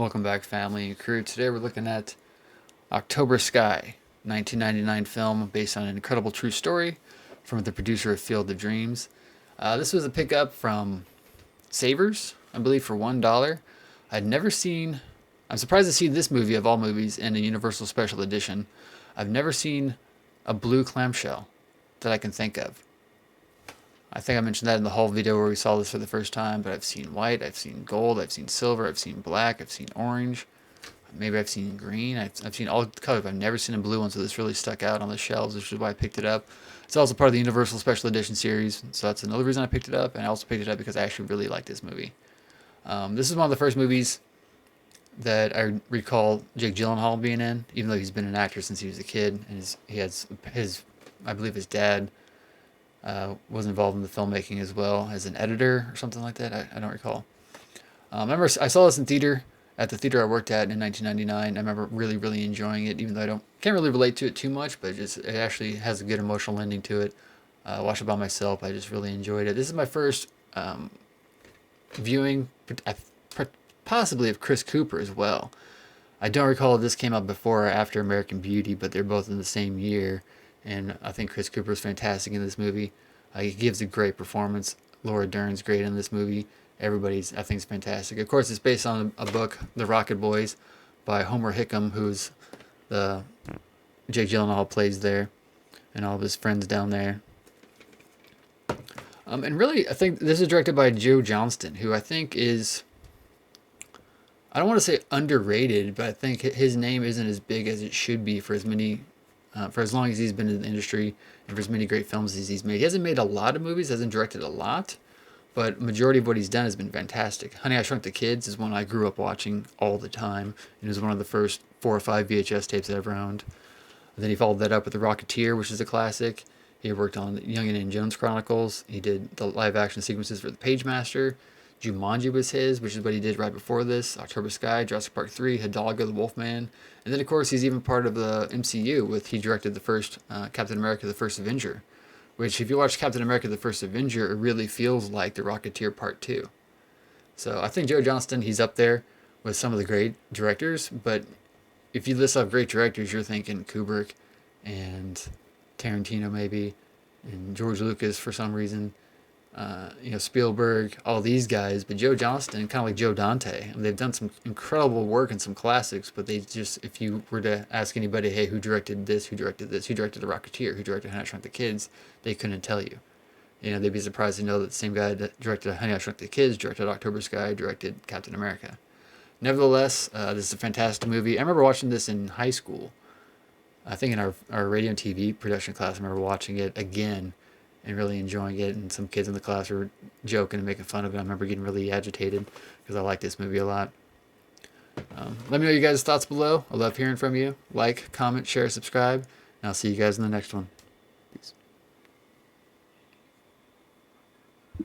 Welcome back, family and crew. Today we're looking at October Sky, 1999 film based on an incredible true story from the producer of Field of Dreams. This was a pickup from Savers, I believe, for $1. I'd never seen. I'm surprised to see this movie of all movies in a Universal Special Edition. I've never seen a blue clamshell that I can think of. I think I mentioned that in the whole video where we saw this for the first time, but I've seen white, I've seen gold, I've seen silver, I've seen black, I've seen orange, maybe I've seen green, I've seen all colors, but I've never seen a blue one, so this really stuck out on the shelves, which is why I picked it up. It's also part of the Universal Special Edition series, so that's another reason I picked it up, and I also picked it up because I actually really like this movie. This is one of the first movies that I recall Jake Gyllenhaal being in, even though he's been an actor since he was a kid, and he has I believe his dad was involved in the filmmaking as well as an editor or something like that. I don't recall. I remember I saw this in theater at the theater I worked at in 1999. I remember really enjoying it, even though can't really relate to it too much, but it actually has a good emotional ending to it. Watched it by myself. I just really enjoyed it. This is my first viewing, possibly of Chris Cooper as well. I don't recall if this came out before or after American Beauty, but they're both in the same year. And I think Chris Cooper is fantastic in this movie. He gives a great performance. Laura Dern's great in this movie. Everybody's, I think, is fantastic. Of course, it's based on a book, The Rocket Boys, by Homer Hickam, who's the Jake Gyllenhaal plays there, and all of his friends down there. And really, I think this is directed by Joe Johnston, who I think is, I don't want to say underrated, but I think his name isn't as big as it should be for as long as he's been in the industry and for as many great films as he's made. He hasn't made a lot of movies, hasn't directed a lot, but majority of what he's done has been fantastic. Honey, I Shrunk the Kids is one I grew up watching all the time. It was one of the first 4 or 5 VHS tapes I ever owned. And then he followed that up with The Rocketeer, which is a classic. He worked on Young and Indiana Jones Chronicles. He did the live action sequences for The Pagemaster. Jumanji was his, which is what he did right before this. October Sky, Jurassic Park 3, Hidalgo, the Wolfman. And then, of course, he's even part of the MCU. He directed the first Captain America, the First Avenger, which, if you watch Captain America, the First Avenger, it really feels like The Rocketeer Part 2. So I think Joe Johnston, he's up there with some of the great directors. But if you list off great directors, you're thinking Kubrick and Tarantino maybe, and George Lucas for some reason. Spielberg, all these guys, but Joe Johnston, kind of like Joe Dante, and they've done some incredible work and some classics, but they just, if you were to ask anybody, hey, who directed this, who directed this, who directed The Rocketeer, who directed Honey, I Shrunk the Kids, they couldn't tell you. They'd be surprised to know that the same guy that directed Honey, I Shrunk the Kids, directed October Sky, directed Captain America. Nevertheless, this is a fantastic movie. I remember watching this in high school. I think in our radio and TV production class, I remember watching it again and really enjoying it, and some kids in the class were joking and making fun of it. I remember getting really agitated because I like this movie a lot. Let me know your guys' thoughts below. I love hearing from you. Like, comment, share, subscribe, and I'll see you guys in the next one. Peace.